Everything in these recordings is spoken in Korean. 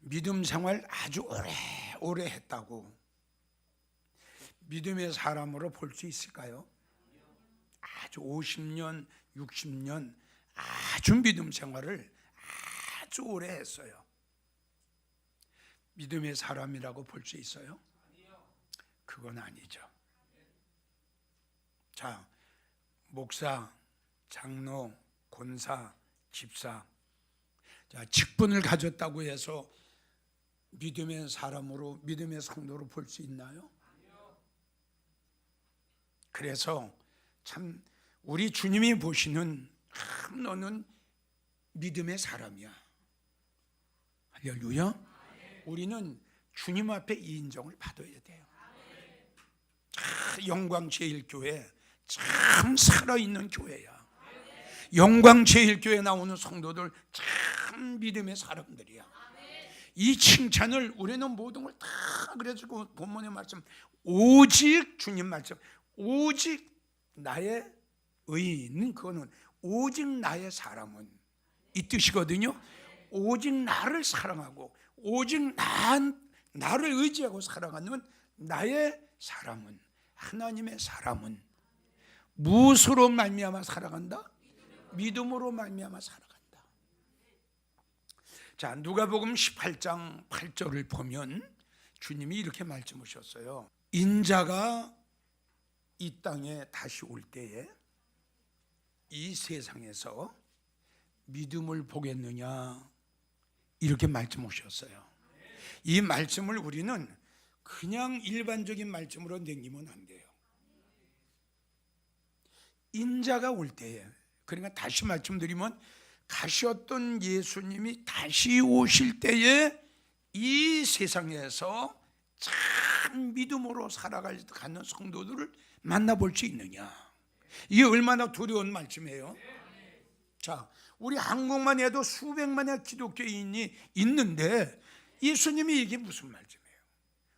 믿음 생활 아주 오래 했다고 믿음의 사람으로 볼 수 있을까요? 아주 50년, 60년 아주 믿음 생활을 아주 오래 했어요. 믿음의 사람이라고 볼 수 있어요? 그건 아니죠. 자, 목사, 장로, 권사, 집사, 자, 직분을 가졌다고 해서 믿음의 사람으로, 믿음의 성도로 볼 수 있나요? 그래서 참 우리 주님이 보시는 너는 믿음의 사람이야. 할렐루야. 우리는 주님 앞에 이 인정을 받아야 돼요. 영광제일교회 참 살아있는 교회야. 영광제일교회 나오는 성도들 참 믿음의 사람들이야. 이 칭찬을 우리는 모든 걸 다 그래가지고 본문의 말씀, 오직 주님 말씀, 오직 나의 의인, 그거는 오직 나의 사람은 이 뜻이거든요. 오직 나를 사랑하고 오직 나를 의지하고 살아가는 나의 사람은, 하나님의 사람은 무엇으로 말미암아 살아간다? 믿음으로 말미암아 살아간다. 자, 누가복음 18장 8절을 보면 주님이 이렇게 말씀하셨어요. 인자가 이 땅에 다시 올 때에 이 세상에서 믿음을 보겠느냐, 이렇게 말씀하셨어요. 이 말씀을 우리는 그냥 일반적인 말씀으로 남기면 안 돼요. 인자가 올 때에, 그러니까 다시 말씀드리면 가셨던 예수님이 다시 오실 때에 이 세상에서 참 믿음으로 살아가는 성도들을 만나볼 수 있느냐, 이게 얼마나 두려운 말씀이에요. 자, 우리 한국만 해도 수백만의 기독교인이 있는데 예수님이 이게 무슨 말씀이에요?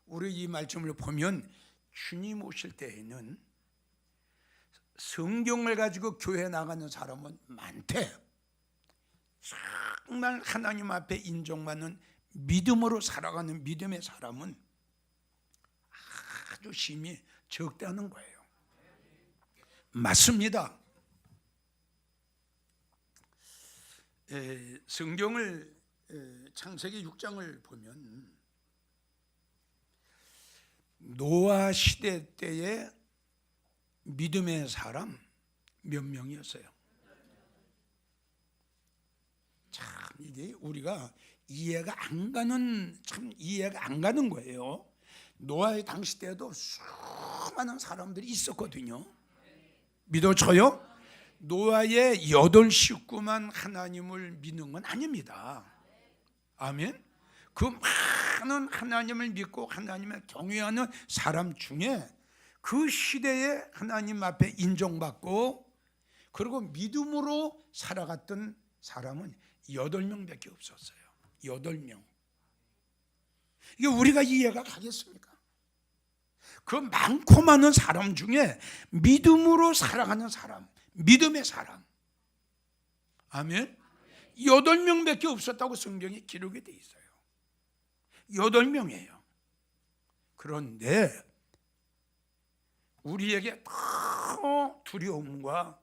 우리 이 말씀을 보면 주님 오실 때에는 성경을 가지고 교회 나가는 사람은 많대. 정말 하나님 앞에 인정받는 믿음으로 살아가는 믿음의 사람은 아주 심히 적다는 거예요. 맞습니다. 성경을 창세기 6장을 보면 노아 시대 때의 믿음의 사람 몇 명이었어요? 참 이게 우리가 이해가 안 가는 거예요. 노아의 당시 때도 수많은 사람들이 있었거든요. 믿어져요? 노아의 8 식구만 하나님을 믿는 건 아닙니다. 아멘. 그 많은 하나님을 믿고 하나님을 경외하는 사람 중에 그 시대에 하나님 앞에 인정받고 그리고 믿음으로 살아갔던 사람은 8명밖에 없었어요. 8명. 이게 우리가 이해가 가겠습니까? 그 많고 많은 사람 중에 믿음으로 살아가는 사람, 믿음의 사람, 아멘, 8명밖에 없었다고 성경에 기록이 돼 있어요. 8명이에요. 그런데 우리에게 더 두려움과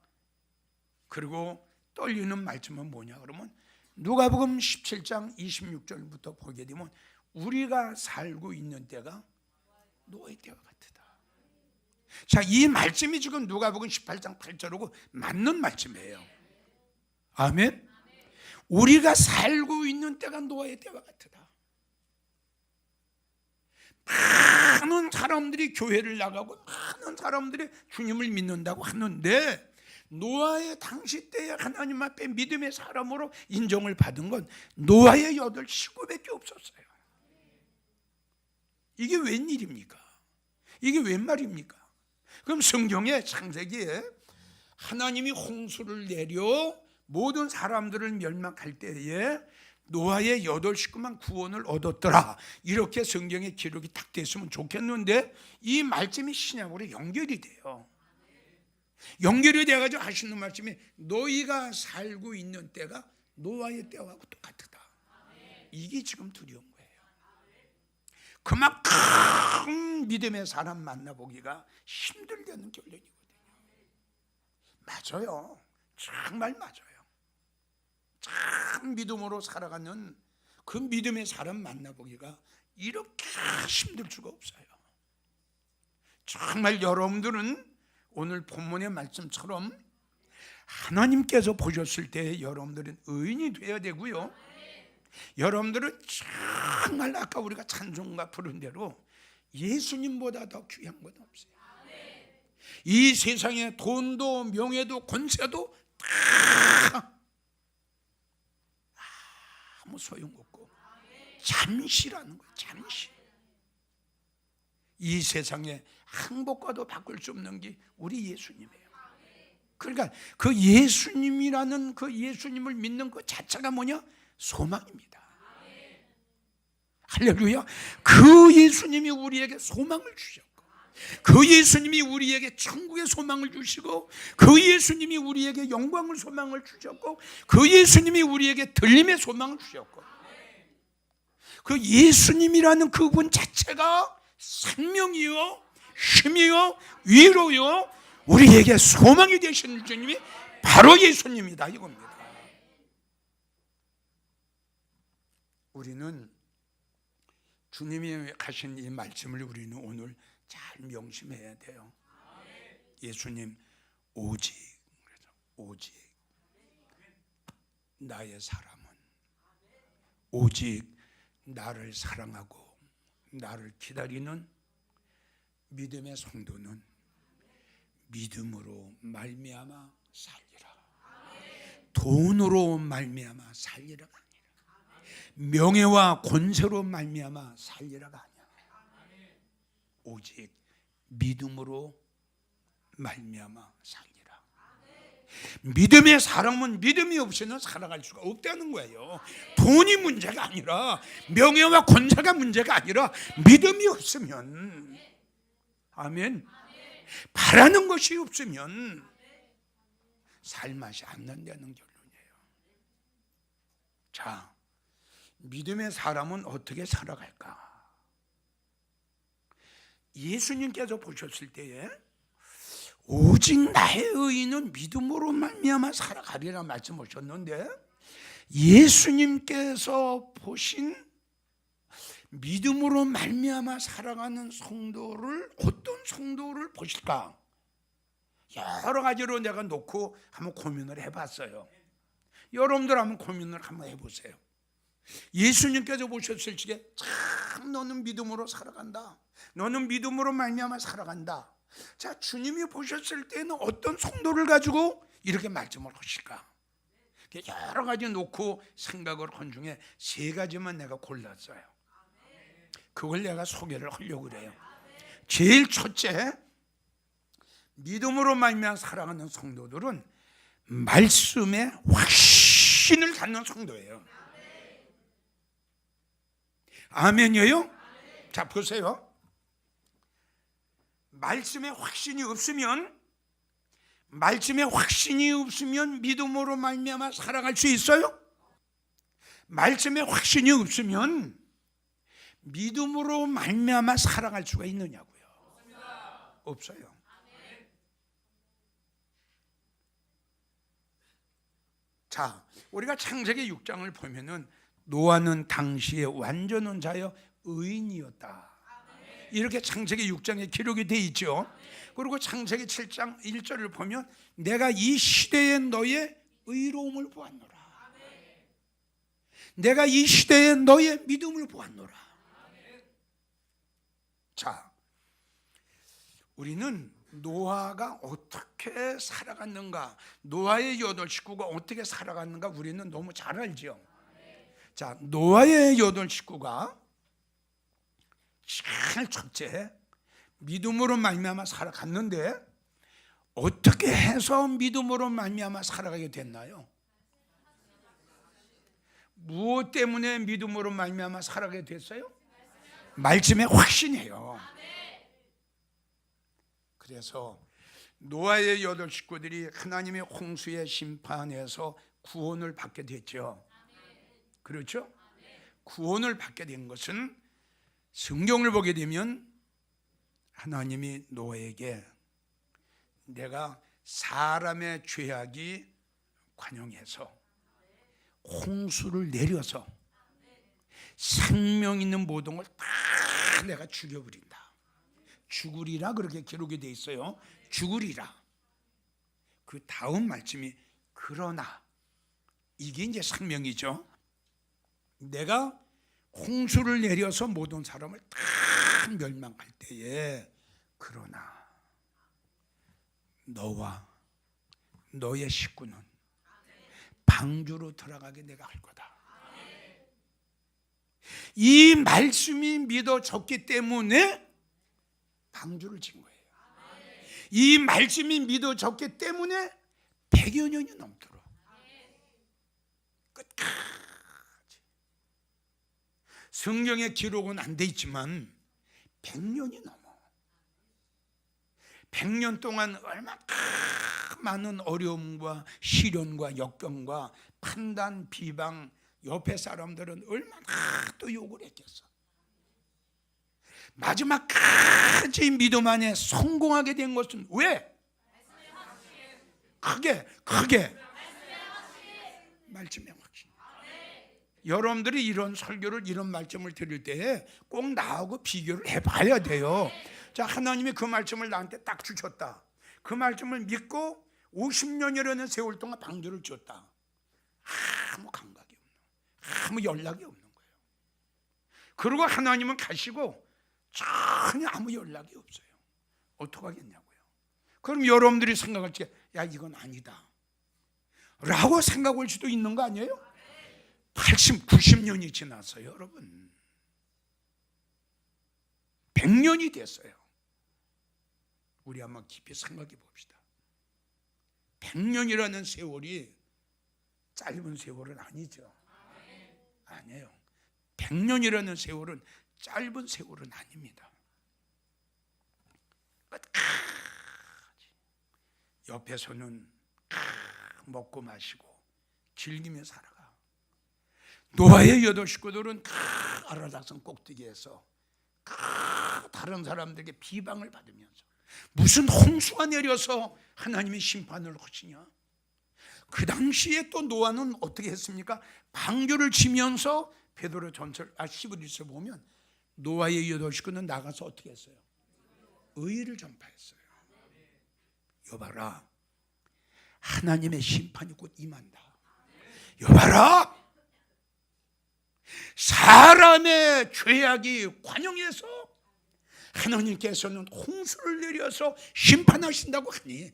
그리고 떨리는 말씀은 뭐냐 그러면 누가복음 17장 26절부터 보게 되면 우리가 살고 있는 때가 노아의 때와 같으다. 자, 이 말씀이 지금 누가복음 18장 8절하고 맞는 말씀이에요. 아멘. 우리가 살고 있는 때가 노아의 때와 같으다. 많은 사람들이 교회를 나가고 많은 사람들이 주님을 믿는다고 하는데 노아의 당시 때에 하나님 앞에 믿음의 사람으로 인정을 받은 건 노아의 8 식구밖에 없었어요. 이게 웬일입니까? 이게 웬 말입니까? 그럼 성경의 창세기에 하나님이 홍수를 내려 모든 사람들을 멸망할 때에 노아의 8 식구만 구원을 얻었더라, 이렇게 성경에 기록이 딱 됐으면 좋겠는데 이 말씀이 신약으로 연결이 돼요. 연결이 돼가지고 하시는 말씀이 너희가 살고 있는 때가 노아의 때하고 똑같다. 이게 지금 두려운 거예요. 그만큼 믿음의 사람 만나보기가 힘들다는 결론이거든요. 맞아요. 정말 맞아요. 참 믿음으로 살아가는 그 믿음의 사람 만나보기가 이렇게 힘들 수가 없어요. 정말 여러분들은 오늘 본문의 말씀처럼 하나님께서 보셨을 때 여러분들은 의인이 되어야 되고요, 여러분들은 정말 아까 우리가 찬송가 부른 대로 예수님보다 더 귀한 건 없어요. 이 세상에 돈도 명예도 권세도 다 아무 소용없고 잠시라는 거예요. 잠시. 이 세상에 행복과도 바꿀 수 없는 게 우리 예수님이에요. 그러니까 그 예수님이라는 그 예수님을 믿는 그 자체가 뭐냐? 소망입니다. 할렐루야. 그 예수님이 우리에게 소망을 주셨고, 그 예수님이 우리에게 천국의 소망을 주시고, 그 예수님이 우리에게 영광의 소망을 주셨고, 그 예수님이 우리에게 들림의 소망을 주셨고, 그 예수님이라는 그분 자체가 생명이요, 힘이요, 위로요, 우리에게 소망이 되시는 주님이 바로 예수님이다, 이겁니다. 우리는 주님이 하신 이 말씀을 우리는 오늘 잘 명심해야 돼요. 예수님 오직 나의 사람은, 오직 나를 사랑하고 나를 기다리는 믿음의 성도는 믿음으로 말미암아 살리라. 돈으로 말미암아 살리라가 아니라, 명예와 권세로 말미암아 살리라가 아니야. 오직 믿음으로 말미암아 살리라. 믿음의 사람은 믿음이 없이는 살아갈 수가 없다는 거예요. 돈이 문제가 아니라, 명예와 권세가 문제가 아니라, 믿음이 없으면, 아멘, 바라는 것이 없으면 살맛이 안 난다는 결론이에요. 자, 믿음의 사람은 어떻게 살아갈까? 예수님께서 보셨을 때에 오직 나의 의인은 믿음으로 말미암아 살아가리라 말씀하셨는데, 예수님께서 보신 믿음으로 말미암아 살아가는 성도를, 어떤 성도를 보실까? 여러 가지로 내가 놓고 한번 고민을 해봤어요. 여러분들 한번 고민을 한번 해보세요. 예수님께서 보셨을 적에 참 너는 믿음으로 살아간다, 너는 믿음으로 말미암아 살아간다. 자, 주님이 보셨을 때는 어떤 성도를 가지고 이렇게 말씀을 하실까? 여러 가지 놓고 생각을 한 중에 세 가지만 내가 골랐어요. 그걸 내가 소개를 하려고 그래요. 제일 첫째, 믿음으로 말미암아 살아가는 성도들은 말씀에 확신을 갖는 성도예요. 아멘이에요? 자, 보세요. 말씀에 확신이 없으면 믿음으로 말미암아 살아갈 수 있어요? 말씀에 확신이 없으면 믿음으로 말미암아 살아갈 수가 있느냐고요? 없어요. 자, 우리가 창세기 6장을 보면은 노아는 당시에 완전한 자여 의인이었다, 이렇게 창세기 6장에 기록이 되어 있죠. 그리고 창세기 7장 1절을 보면 내가 이 시대에 너의 의로움을 보았노라, 내가 이 시대에 너의 믿음을 보았노라. 자, 우리는 노아가 어떻게 살아갔는가, 노아의 8 식구가 어떻게 살아갔는가 우리는 너무 잘 알죠. 자, 노아의 8 식구가 제일 첫째 믿음으로 말미암아 살아갔는데, 어떻게 해서 믿음으로 말미암아 살아가게 됐나요? 무엇 때문에 믿음으로 말미암아 살아가게 됐어요? 말씀에 확신해요. 그래서 노아의 8 식구들이 하나님의 홍수의 심판에서 구원을 받게 됐죠. 그렇죠? 구원을 받게 된 것은 성경을 보게 되면 하나님이 노아에게 내가 사람의 죄악이 관영해서 홍수를 내려서 생명 있는 모든 걸 다 내가 죽여버린다. 죽으리라 그렇게 기록이 돼 있어요. 죽으리라. 그 다음 말씀이 그러나, 이게 이제 생명이죠. 내가 홍수를 내려서 모든 사람을 다 멸망할 때에 그러나 너와 너의 식구는 방주로 들어가게 내가 할 거다. 이 말씀이 믿어졌기 때문에 방주를 진 거예요. 이 말씀이 믿어졌기 때문에 100여 년이 넘도록 끝까지. 성경의 기록은 안 돼 있지만 100년이 넘어. 100년 동안 얼마나 많은 어려움과 시련과 역경과 판단, 비방, 옆에 사람들은 얼마나 또 욕을 했겠어. 마지막까지 믿음 안에 성공하게 된 것은 왜? 크게 말씀의 확신. 여러분들이 이런 설교를, 이런 말씀을 들을 때 꼭 나하고 비교를 해봐야 돼요. 자, 하나님이 그 말씀을 나한테 딱 주셨다. 그 말씀을 믿고 50년이라는 세월 동안 방주를 쥐었다. 아무 감각이 없는, 아무 연락이 없는 거예요. 그리고 하나님은 가시고 전혀 아무 연락이 없어요. 어떡하겠냐고요. 그럼 여러분들이 생각할 때, 야, 이건 아니다 라고 생각할 수도 있는 거 아니에요? 80, 90년이 지났어요, 여러분. 100년이 됐어요. 우리 한번 깊이 생각해 봅시다. 100년이라는 세월이 짧은 세월은 아니죠. 아니에요. 100년이라는 세월은 짧은 세월은 아닙니다. 끝까지 옆에서는 먹고 마시고 즐기며 살아가. 노아의 8 식구들은 아라락산 꼭대기에서 다른 사람들에게 비방을 받으면서 무슨 홍수가 내려서 하나님의 심판을 하시냐. 그 당시에 또 노아는 어떻게 했습니까? 방주를 치면서 베드로 전설 11절에 보면 노아의 8 식구는 나가서 어떻게 했어요? 의를 전파했어요. 여봐라, 하나님의 심판이 곧 임한다. 여봐라, 사람의 죄악이 관영해서 하나님께서는 홍수를 내려서 심판하신다고 하니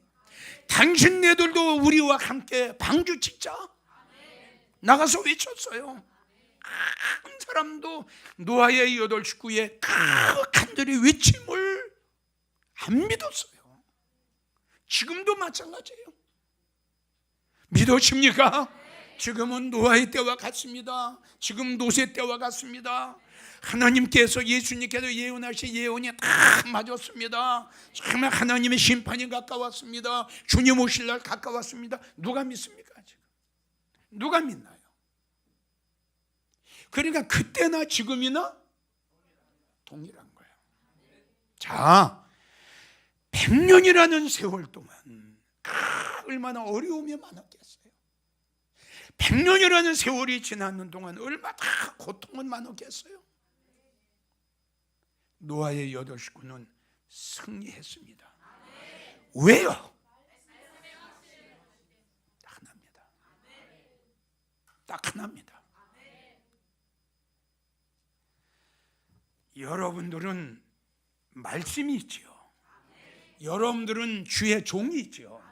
당신네들도 우리와 함께 방주 짓자 나가서 외쳤어요. 한 사람도 노아의 8 식구의 간절히 외침을 안 믿었어요. 지금도 마찬가지예요. 믿으십니까? 지금은 노아의 때와 같습니다. 지금 노세 때와 같습니다. 하나님께서, 예수님께서 예언하신 예언이 다 맞았습니다. 정말 하나님의 심판이 가까웠습니다. 주님 오실 날 가까웠습니다. 누가 믿습니까? 지금 누가 믿나요? 그러니까 그때나 지금이나 동일한 거예요. 자, 100년이라는 세월 동안 얼마나 어려움이 많았겠어요. 100년이라는 세월이 지나는 동안 얼마나 고통은 많았겠어요. 노아의 8 식구는 승리했습니다. 왜요? 딱 하나입니다. 딱 하나입니다. 여러분들은 말씀이 있지요. 여러분들은 주의 종이 있지요.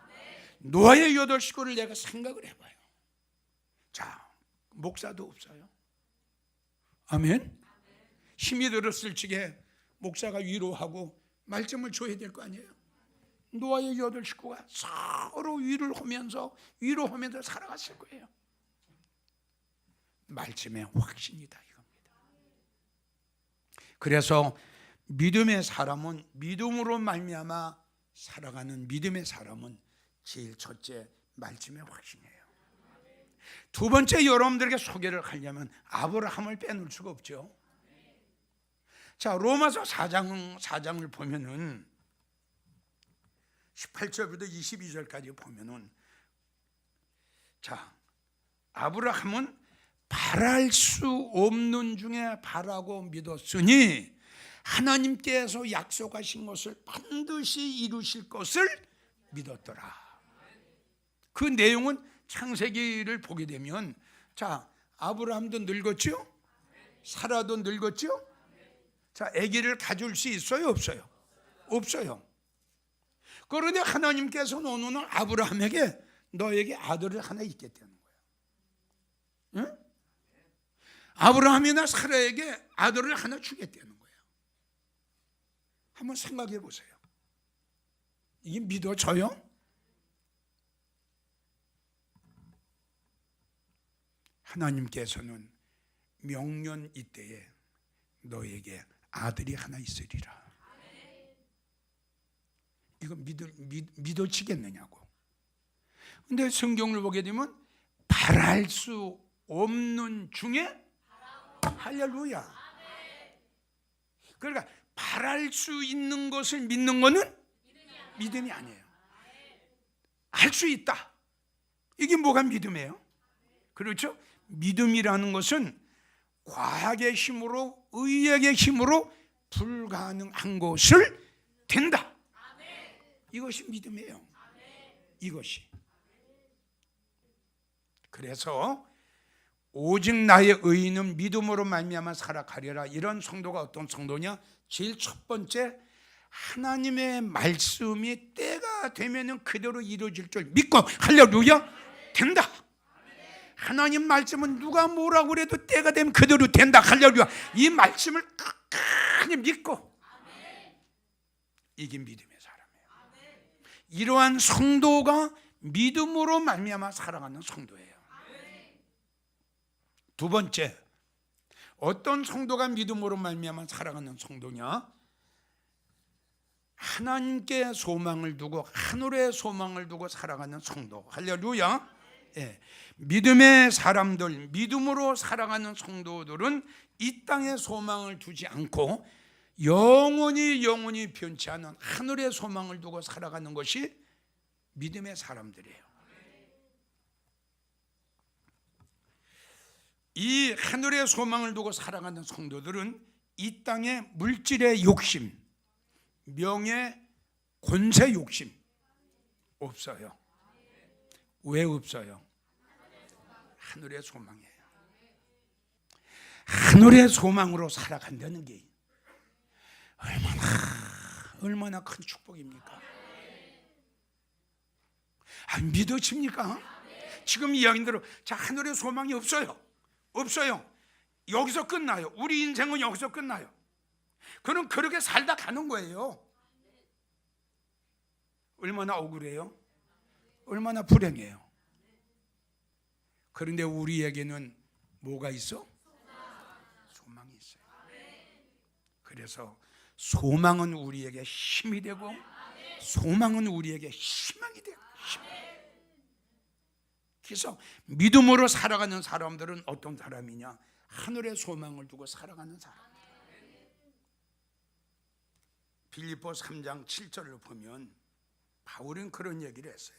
노아의 8 식구를 내가 생각을 해봐요. 자, 목사도 없어요. 아멘. 힘이 들었을 적에 목사가 위로하고 말씀을 줘야 될 거 아니에요. 노아의 8 식구가 서로 위로하면서 살아갔을 거예요. 말씀의 확신이다 이겁니다. 그래서 믿음의 사람은, 믿음으로 말미암아 살아가는 믿음의 사람은 제일 첫째 말씀의 확신이에요. 두 번째, 여러분들에게 소개를 하려면 아브라함을 빼놓을 수가 없죠. 자, 로마서 4장을 보면은 18절부터 22절까지 보면은, 자, 아브라함은 바랄 수 없는 중에 바라고 믿었으니 하나님께서 약속하신 것을 반드시 이루실 것을 믿었더라. 그 내용은 창세기를 보게 되면, 자, 아브라함도 늙었죠? 사라도 늙었죠? 자, 아기를 가질 수 있어요, 없어요? 없어요. 그런데 하나님께서는 오늘 아브라함에게 너에게 아들을 하나 있겠다는 거예요. 응? 아브라함이나 사라에게 아들을 하나 주겠다는 거예요. 한번 생각해 보세요. 이게 믿어져요? 하나님께서는 명년 이때에 너에게 아들이 하나 있으리라. 이거 믿어지겠느냐고. 근데 성경을 보게 되면 바랄 수 없는 중에, 할렐루야. 그러니까 바랄 수 있는 것을 믿는 것은 믿음이 아니에요. 할 수 있다. 이게 뭐가 믿음이에요? 그렇죠? 믿음이라는 것은 과학의 힘으로, 의학의 힘으로 불가능한 것을 된다. 이것이 믿음이에요. 이것이. 그래서 오직 나의 의인은 믿음으로 말미암아 살아가리라. 이런 성도가 어떤 성도냐? 제일 첫 번째, 하나님의 말씀이 때가 되면은 그대로 이루어질 줄 믿고, 할렐루야, 된다. 하나님 말씀은 누가 뭐라고 그래도 때가 되면 그대로 된다. 할렐루야. 이 말씀을 끝까지 믿고, 이게 믿음의 사람이에요. 이러한 성도가 믿음으로 말미암아 살아가는 성도예요. 두 번째, 어떤 성도가 믿음으로 말미암아 살아가는 성도냐? 하나님께 소망을 두고, 하늘에 소망을 두고 살아가는 성도. 할렐루야. 예. 믿음의 사람들, 믿음으로 살아가는 성도들은 이 땅에 소망을 두지 않고 영원히 변치 않은 하늘의 소망을 두고 살아가는 것이 믿음의 사람들이에요. 이 하늘의 소망을 두고 살아가는 성도들은 이 땅의 물질의 욕심, 명예, 권세 욕심 없어요. 왜 없어요? 하늘의 소망이에요. 하늘의 소망으로 살아간다는 게 얼마나 큰 축복입니까? 믿어집니까? 지금 이야기대로, 자, 하늘의 소망이 없어요. 없어요. 여기서 끝나요. 우리 인생은 여기서 끝나요. 그럼 그렇게 살다 가는 거예요. 얼마나 억울해요? 얼마나 불행해요. 그런데 우리에게는 뭐가 있어? 소망이 있어요. 그래서 소망은 우리에게 힘이 되고, 소망은 우리에게 희망이 되고. 그래서 믿음으로 살아가는 사람들은 어떤 사람이냐? 하늘의 소망을 두고 살아가는 사람들. 빌립보 3장 7절을 보면 바울은 그런 얘기를 했어요.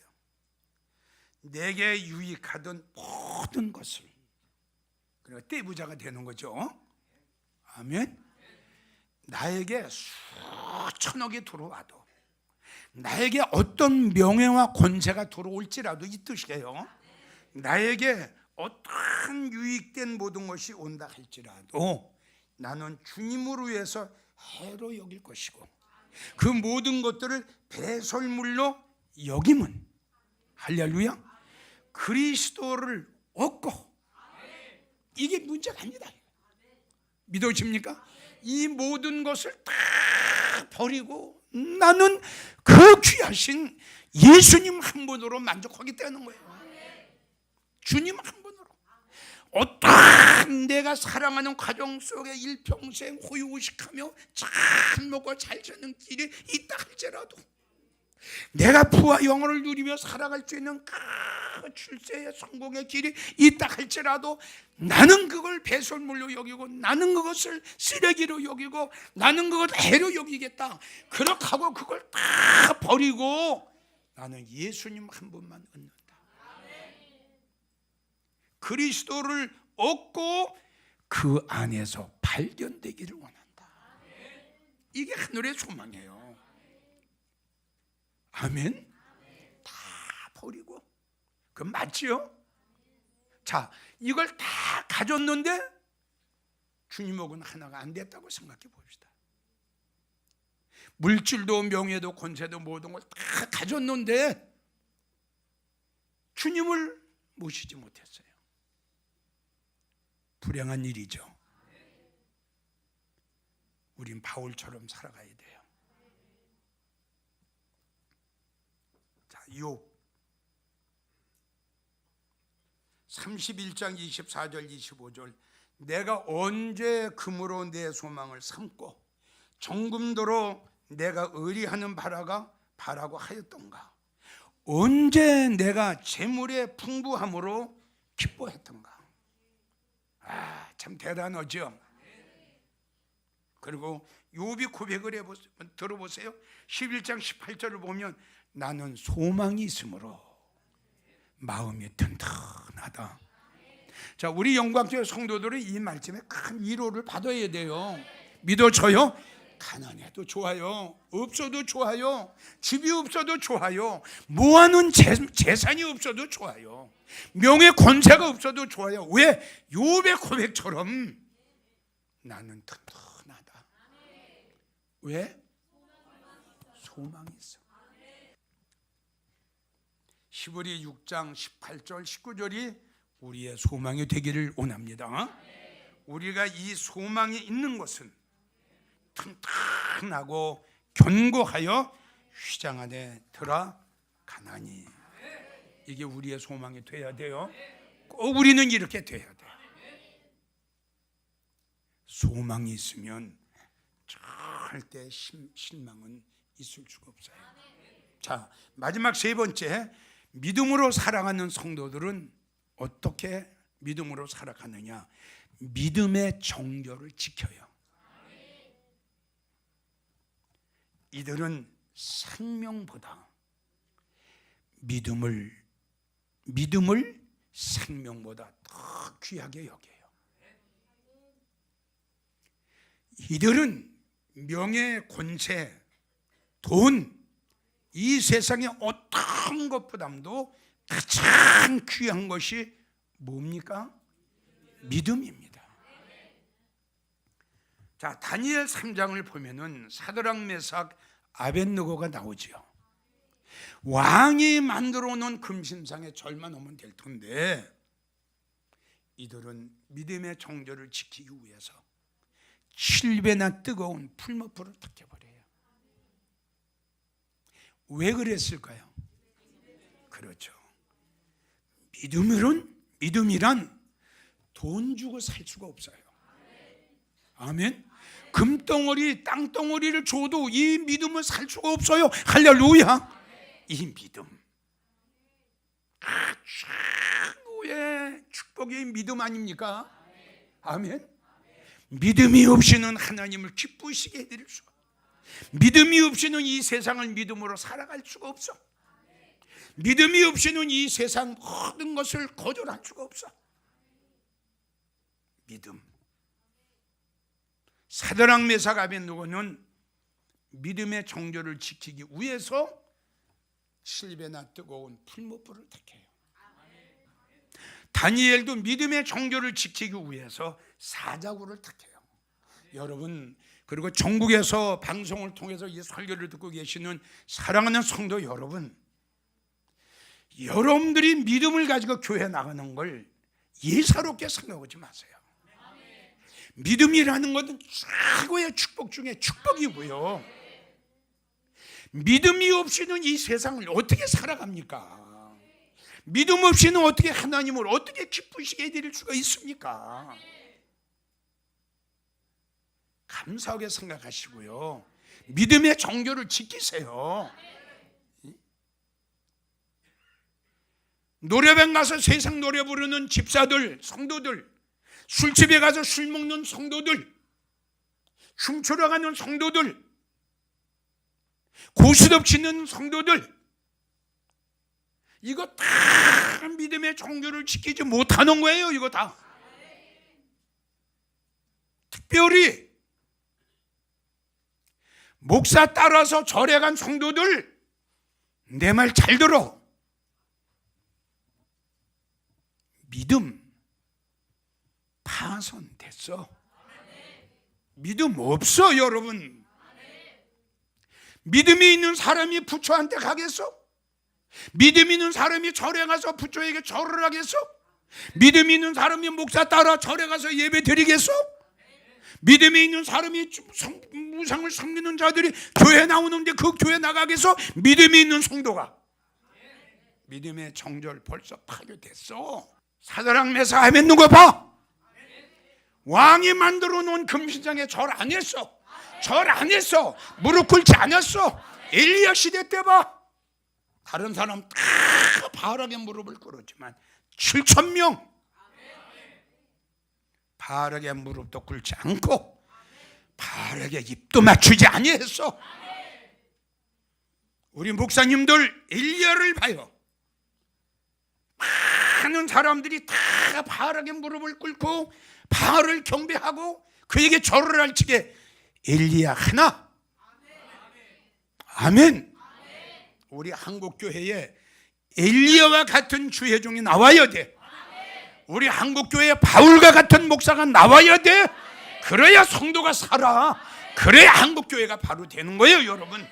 내게 유익하던 모든 것을, 그러니까 떼부자가 되는 거죠. 아멘. 나에게 수천억이 들어와도, 나에게 어떤 명예와 권세가 들어올지라도 이 뜻이에요. 나에게 어떠한 유익된 모든 것이 온다 할지라도 나는 주님으로 위해서 해로 여길 것이고, 그 모든 것들을 배설물로 여김은, 할렐루야, 그리스도를 얻고, 이게 문제가 아니다. 믿어집니까? 이 모든 것을 다 버리고 나는 그 귀하신 예수님 한 분으로 만족하기 때문인 거예요. 주님 한 분으로. 어떠한 내가 사랑하는 가정 속에 일평생 호의호식하며 잘 먹고 잘 사는 길이 있다 할지라도 내가 부와 영원을 누리며 살아갈 수 있는 그 출세의 성공의 길이 있다 할지라도 나는 그걸 배설물로 여기고 나는 그것을 쓰레기로 여기고 나는 그것을 해로 여기겠다. 그렇게 하고 그걸 다 버리고 나는 예수님 한 분만 얻는다. 그리스도를 얻고 그 안에서 발견되기를 원한다. 이게 하늘의 소망이에요. 아멘. 다 버리고. 그건 맞지요? 자, 이걸 다 가졌는데 주님하고는 하나가 안 됐다고 생각해 봅시다. 물질도 명예도 권세도 모든 걸 다 가졌는데 주님을 모시지 못했어요. 불행한 일이죠. 우린 바울처럼 살아가야 돼요. 자, 욥 31장 24절 25절 내가 언제 금으로 내 소망을 삼고 정금도로 내가 의리하는 바라고 하였던가. 언제 내가 재물의 풍부함으로 기뻐했던가. 참 대단하죠. 그리고 욥이 고백을 들어보세요. 11장 18절을 보면 나는 소망이 있으므로 마음이 튼튼하다. 자, 우리 영광교회 성도들은 이 말씀에 큰 위로를 받아야 돼요. 믿어져요? 가난해도 좋아요. 없어도 좋아요. 집이 없어도 좋아요. 모아놓은 재산이 없어도 좋아요. 명예 권세가 없어도 좋아요. 왜? 욥의 고백처럼 나는 튼튼하다. 왜? 소망이 있어. 히브리 6장 18절 19절이 우리의 소망이 되기를 원합니다. 우리가 이 소망이 있는 것은 튼튼하고 견고하여 휘장 안에 들어가나니. 이게 우리의 소망이 돼야 돼요. 꼭 우리는 이렇게 돼야 돼요. 소망이 있으면 절대 실망은 있을 수가 없어요. 자, 마지막 세 번째, 믿음으로 살아가는 성도들은 어떻게 믿음으로 살아가느냐? 믿음의 정결을 지켜요. 이들은 생명보다 믿음을 생명보다 더 귀하게 여겨요. 이들은 명예, 권세, 돈, 이 세상의 어떤 것보다도 가장 귀한 것이 뭡니까? 믿음입니다. 자, 다니엘 3장을 보면은 사드락, 메삭, 아벳느고가 나오지요. 왕이 만들어 놓은 금신상에 절만 오면 될 텐데 이들은 믿음의 정절을 지키기 위해서 7배나 뜨거운 풀무불을 탁해버려요. 왜 그랬을까요? 그렇죠. 믿음이란 돈 주고 살 수가 없어요. 아멘. 금덩어리, 땅덩어리를 줘도 이 믿음을 살 수가 없어요. 할렐루야. 이 믿음, 최고의 축복이 믿음 아닙니까? 아멘. 믿음이 없이는 하나님을 기쁘시게 해드릴 수가, 믿음이 없이는 이 세상을 믿음으로 살아갈 수가 없어. 믿음이 없이는 이 세상 모든 것을 거절할 수가 없어. 믿음. 사드락, 메삭, 아벳느고는 믿음의 정절을 지키기 위해서 7배나 뜨거운 풀무불을 택해요. 다니엘도 믿음의 정결을 지키기 위해서 사자굴을 택해요. 여러분, 그리고 전국에서 방송을 통해서 이 설교를 듣고 계시는 사랑하는 성도 여러분, 여러분들이 믿음을 가지고 교회 나가는 걸 예사롭게 생각하지 마세요. 믿음이라는 것은 최고의 축복 중에 축복이고요. 믿음이 없이는 이 세상을 어떻게 살아갑니까? 믿음 없이는 어떻게 하나님을 어떻게 기쁘시게 해드릴 수가 있습니까? 감사하게 생각하시고요. 믿음의 정결을 지키세요. 노래방 가서 세상 노래 부르는 집사들, 성도들, 술집에 가서 술 먹는 성도들, 춤추러 가는 성도들, 고스톱 치는 성도들, 이거 다 믿음의 종교를 지키지 못하는 거예요. 이거 다. 특별히 목사 따라서 절에 간 성도들, 내 말 잘 들어. 믿음 파손됐어. 믿음 없어, 여러분. 믿음이 있는 사람이 부처한테 가겠어? 믿음 있는 사람이 절에 가서 부처에게 절을 하겠어? 믿음 있는 사람이 목사 따라 절에 가서 예배 드리겠어? 믿음이 있는 사람이 우상을 섬기는 자들이 교회 나오는데 그 교회 나가겠어? 믿음이 있는 성도가. 믿음의 정절 벌써 파괴됐어. 사자랑 메사 헤맸는 거 봐. 왕이 만들어 놓은 금신장에 절 안 했어. 절 안 했어. 무릎 꿇지 않았어. 엘리야 시대 때 봐. 다른 사람 다 바알에게 무릎을 꿇었지만 7,000명 바알에게 무릎도 꿇지 않고 바알에게 입도 맞추지 아니했어. 우리 목사님들 엘리야를 봐요. 많은 사람들이 다 바알에게 무릎을 꿇고 바알을 경배하고 그에게 절을 할 적에 엘리야 하나. 아멘. 우리 한국교회에 엘리야와 같은 주회종이 나와야 돼. 우리 한국교회에 바울과 같은 목사가 나와야 돼. 그래야 성도가 살아. 그래야 한국교회가 바로 되는 거예요, 여러분.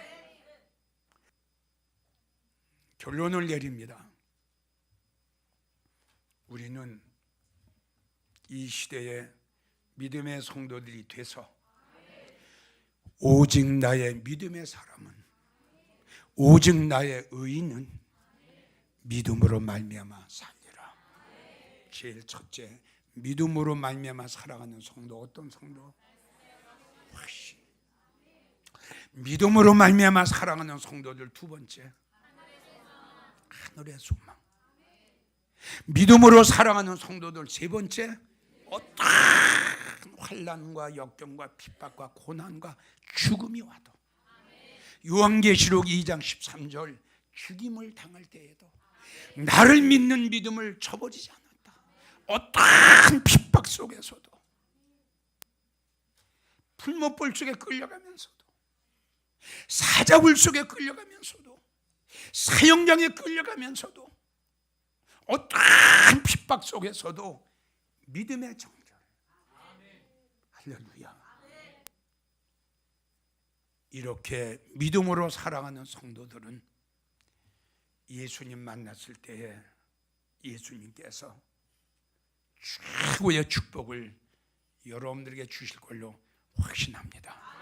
결론을 내립니다. 우리는 이 시대에 믿음의 성도들이 돼서 오직 나의 믿음의 사람은, 오직 나의 의인은 믿음으로 말미암아 살리라. 제일 첫째, 믿음으로 말미암아 살아가는 성도. 어떤 성도? 훨씬. 믿음으로 말미암아 살아가는 성도들. 두 번째, 하늘의 소망. 믿음으로 살아가는 성도들. 세 번째, 어떤 환난과 역경과 핍박과 고난과 죽음이 와도, 요한계시록 2장 13절, 죽임을 당할 때에도 나를 믿는 믿음을 저버리지 않았다. 어떤 핍박 속에서도, 풀못볼 속에 끌려가면서도, 사자굴 속에 끌려가면서도, 사형장에 끌려가면서도, 어떤 핍박 속에서도 믿음의 정절. 할렐루야. 이렇게 믿음으로 살아가는 성도들은 예수님 만났을 때에 예수님께서 최고의 축복을 여러분들에게 주실 걸로 확신합니다.